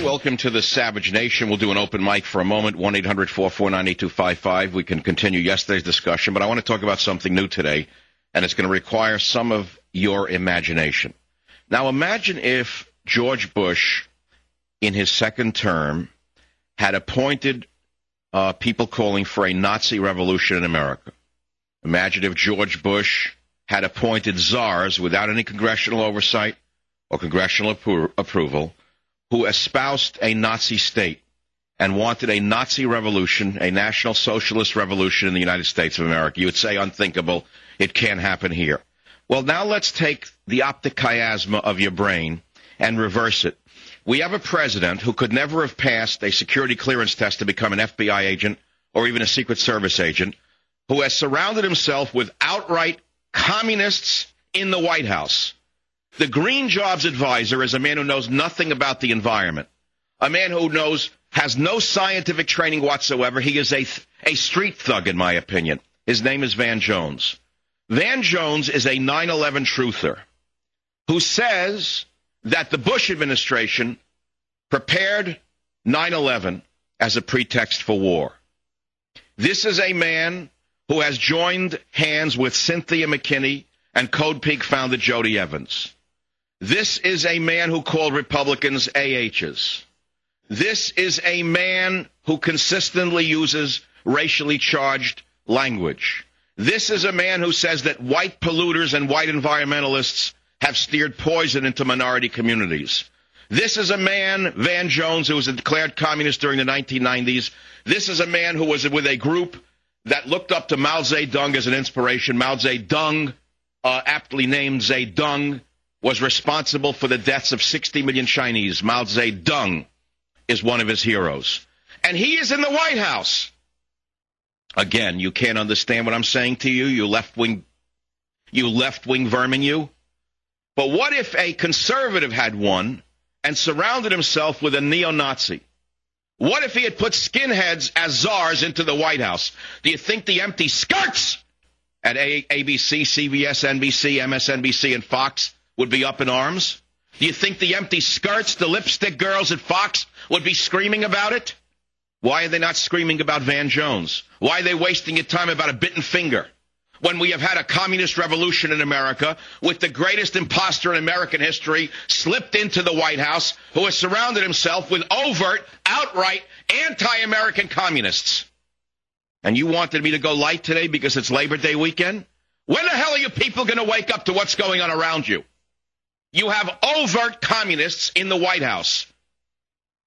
Okay, welcome to the Savage Nation. We'll do an open mic for a moment, 1-800-449-8255. We can continue yesterday's discussion, but I want to talk about something new today, and it's going to require some of your imagination. Now, imagine if George Bush, in his second term, had appointed people calling for a Nazi revolution in America. Imagine if George Bush had appointed czars without any congressional oversight or congressional approval who espoused a Nazi state and wanted a Nazi revolution, a National Socialist revolution in the United States of America. You would say unthinkable. It can't happen here. Well, now let's take the optic chiasma of your brain and reverse it. We have a president who could never have passed a security clearance test to become an FBI agent or even a Secret Service agent, who has surrounded himself with outright communists in the White House. The Green Jobs advisor is a man who knows nothing about the environment, a man who has no scientific training whatsoever. He is a street thug, in my opinion. His name is Van Jones. Van Jones is a 9/11 truther who says that the Bush administration prepared 9/11 as a pretext for war. This is a man who has joined hands with Cynthia McKinney and Code Pink founder Jody Evans. This is a man who called Republicans AHs. This is a man who consistently uses racially charged language. This is a man who says that white polluters and white environmentalists have steered poison into minority communities. This is a man, Van Jones, who was a declared communist during the 1990s. This is a man who was with a group that looked up to Mao Zedong as an inspiration. Mao Zedong, aptly named Zedong, was responsible for the deaths of 60 million Chinese. Mao Zedong is one of his heroes. And he is in the White House. Again, you can't understand what I'm saying to you, you left-wing vermin, you. But what if a conservative had won and surrounded himself with a neo-Nazi? What if he had put skinheads as czars into the White House? Do you think the empty skirts at ABC, CBS, NBC, MSNBC, and Fox would be up in arms? Do you think the empty skirts, the lipstick girls at Fox, would be screaming about it? Why are they not screaming about Van Jones? Why are they wasting your time about a bitten finger when we have had a communist revolution in America with the greatest imposter in American history slipped into the White House, who has surrounded himself with overt, outright anti-American communists? And you wanted me to go light today because it's Labor Day weekend? When the hell are you people going to wake up to what's going on around you? You have overt communists in the White House.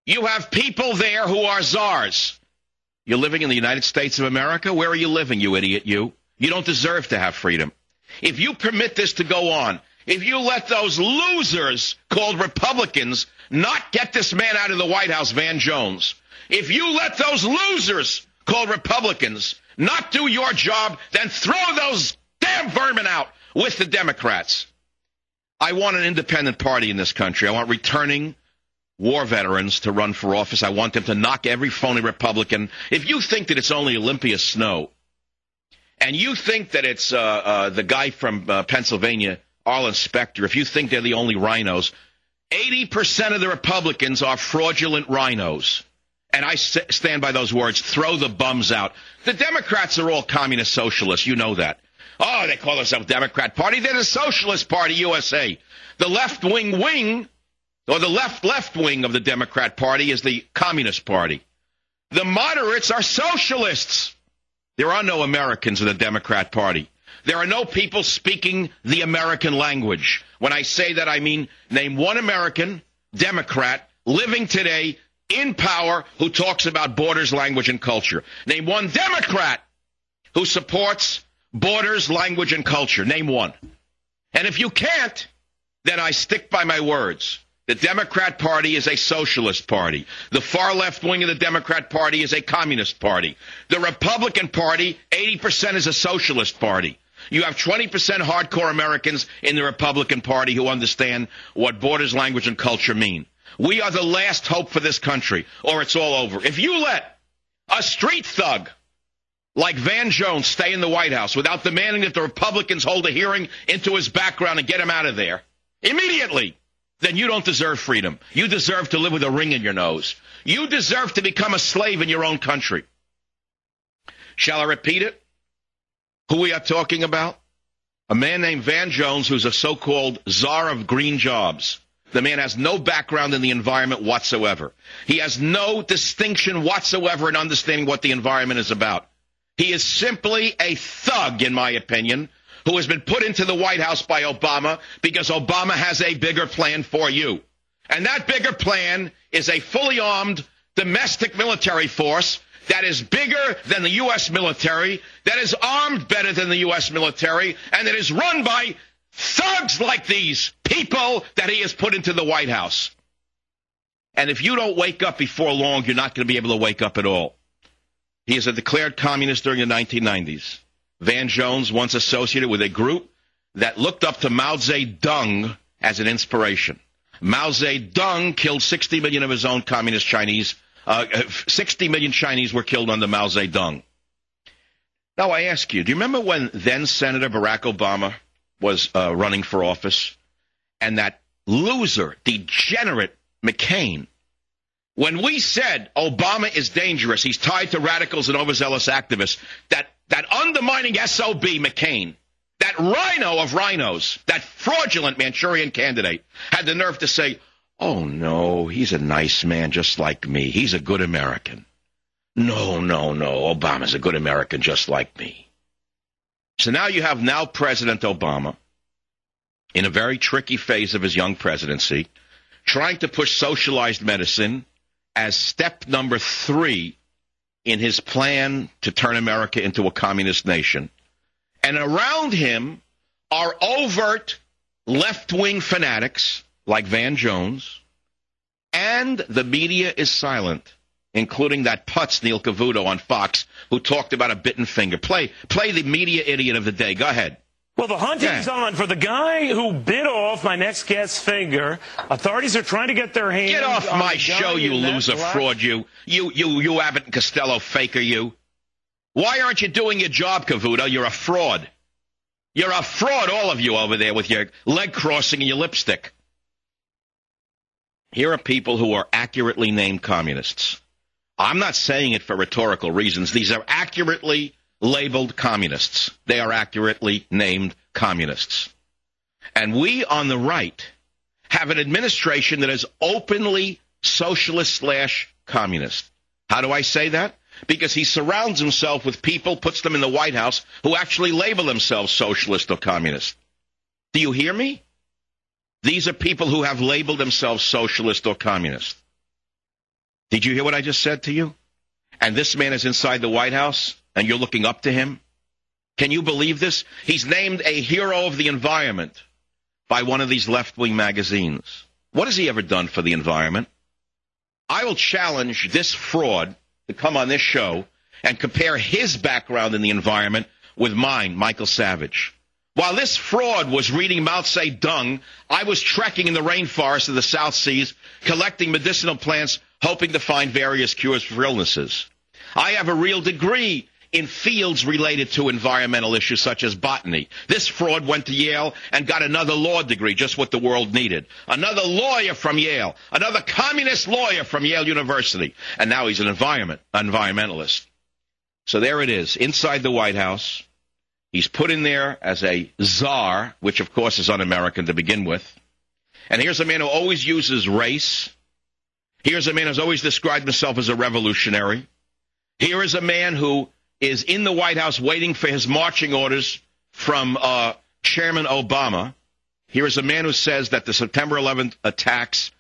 You have people there who are czars. You're living in the United States of America? Where are you living, you idiot, you? You don't deserve to have freedom. If you permit this to go on, if you let those losers called Republicans not get this man out of the White House, Van Jones, if you let those losers called Republicans not do your job, then throw those damn vermin out with the Democrats. I want an independent party in this country. I want returning war veterans to run for office. I want them to knock every phony Republican. If you think that it's only Olympia Snowe, and you think that it's the guy from Pennsylvania, Arlen Specter, if you think they're the only rhinos, 80% of the Republicans are fraudulent rhinos. And I stand by those words. Throw the bums out. The Democrats are all communist socialists. You know that. Oh, they call themselves Democrat Party. They're the Socialist Party USA. The left-wing wing, or the left wing of the Democrat Party is the Communist Party. The moderates are socialists. There are no Americans in the Democrat Party. There are no people speaking the American language. When I say that, I mean name one American Democrat living today in power who talks about borders, language, and culture. Name one Democrat who supports borders, language, and culture. Name one. And if you can't, then I stick by my words. The Democrat Party is a socialist party. The far left wing of the Democrat Party is a communist party. The Republican Party, 80% is a socialist party. You have 20% hardcore Americans in the Republican Party who understand what borders, language, and culture mean. We are the last hope for this country, or it's all over. If you let a street thug like Van Jones stay in the White House without demanding that the Republicans hold a hearing into his background and get him out of there immediately, then you don't deserve freedom. You deserve to live with a ring in your nose. You deserve to become a slave in your own country. Shall I repeat it? Who we are talking about? A man named Van Jones, who's a so-called czar of green jobs. The man has no background in the environment whatsoever. He has no distinction whatsoever in understanding what the environment is about. He is simply a thug, in my opinion, who has been put into the White House by Obama because Obama has a bigger plan for you. And that bigger plan is a fully armed domestic military force that is bigger than the U.S. military, that is armed better than the U.S. military, and that is run by thugs like these people that he has put into the White House. And if you don't wake up before long, you're not going to be able to wake up at all. He is a declared communist during the 1990s. Van Jones once associated with a group that looked up to Mao Zedong as an inspiration. Mao Zedong killed 60 million of his own communist Chinese. 60 million Chinese were killed under Mao Zedong. Now I ask you, do you remember when then Senator Barack Obama was running for office, and that loser, degenerate McCain, when we said Obama is dangerous, he's tied to radicals and overzealous activists, that undermining SOB McCain, that rhino of rhinos, that fraudulent Manchurian candidate, had the nerve to say, oh, no, he's a nice man just like me. He's a good American. No, Obama's a good American just like me. So now you have President Obama, in a very tricky phase of his young presidency, trying to push socialized medicine as step number 3 in his plan to turn America into a communist nation. And around him are overt left-wing fanatics like Van Jones, and the media is silent, including that putz Neil Cavuto on Fox, who talked about a bitten finger. Play the media idiot of the day. Go ahead. Well, the hunting's on for the guy who bit off my next guest's finger. Authorities are trying to get their hands on Get off the my guy show, you in that loser black- fraud, you Abbott and Costello faker, you. Why aren't you doing your job, Cavuto? You're a fraud. You're a fraud, all of you over there with your leg crossing and your lipstick. Here are people who are accurately named communists. I'm not saying it for rhetorical reasons. These are accurately labeled communists. They are accurately named communists. And we on the right have an administration that is openly socialist/communist. How do I say that? Because he surrounds himself with people, puts them in the White House, who actually label themselves socialist or communist. Do you hear me? These are people who have labeled themselves socialist or communist. Did you hear what I just said to you? And this man is inside the White House, and you're looking up to him? Can you believe this? He's named a hero of the environment by one of these left-wing magazines. What has he ever done for the environment? I will challenge this fraud to come on this show and compare his background in the environment with mine, Michael Savage. While this fraud was reading Mao Zedong, I was trekking in the rainforest of the South Seas, collecting medicinal plants, hoping to find various cures for illnesses. I have a real degree in fields related to environmental issues such as botany. This fraud went to Yale and got another law degree, just what the world needed. Another lawyer from Yale, another communist lawyer from Yale University. And now he's an environmentalist. So there it is, inside the White House. He's put in there as a czar, which of course is un-American to begin with. And here's a man who always uses race. Here's a man who's always described himself as a revolutionary. Here is a man who is in the White House waiting for his marching orders from Chairman Obama. Here is a man who says that the September 11th attacks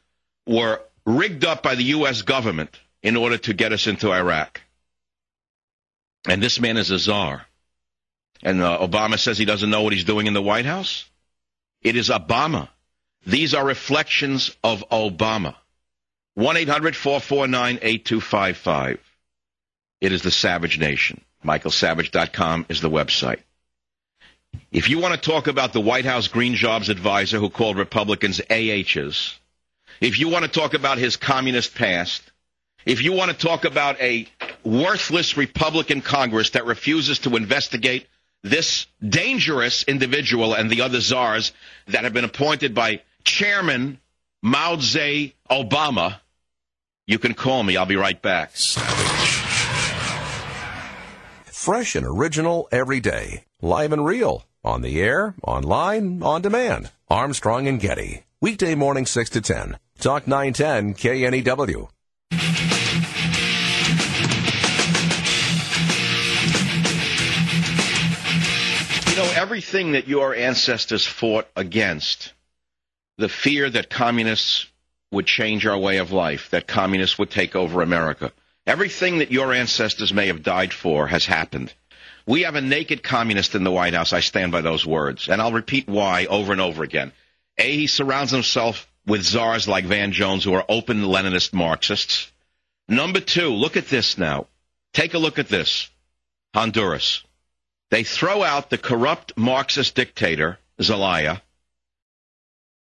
were rigged up by the U.S. government in order to get us into Iraq. And this man is a czar. And Obama says he doesn't know what he's doing in the White House? It is Obama. These are reflections of Obama. 1-800-449-8255. It is the Savage Nation. MichaelSavage.com is the website. If you want to talk about the White House Green Jobs advisor who called Republicans AHs, if you want to talk about his communist past, if you want to talk about a worthless Republican Congress that refuses to investigate this dangerous individual and the other czars that have been appointed by Chairman Mao Zedong Obama, you can call me. I'll be right back. Fresh and original every day. Live and real. On the air, online, on demand. Armstrong and Getty. Weekday morning 6 to 10. Talk 910 KNEW. You know, everything that your ancestors fought against, the fear that communists would change our way of life, that communists would take over America, everything that your ancestors may have died for has happened. We have a naked communist in the White House. I stand by those words. And I'll repeat why over and over again. A, he surrounds himself with czars like Van Jones who are open Leninist Marxists. Number two, look at this now. Take a look at this. Honduras. They throw out the corrupt Marxist dictator, Zelaya,